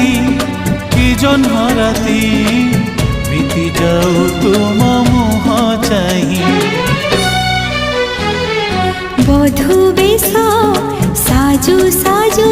राती कि जन्म राती बीती जाऊ तुम मुह चाही। बधू बेश साजू साजू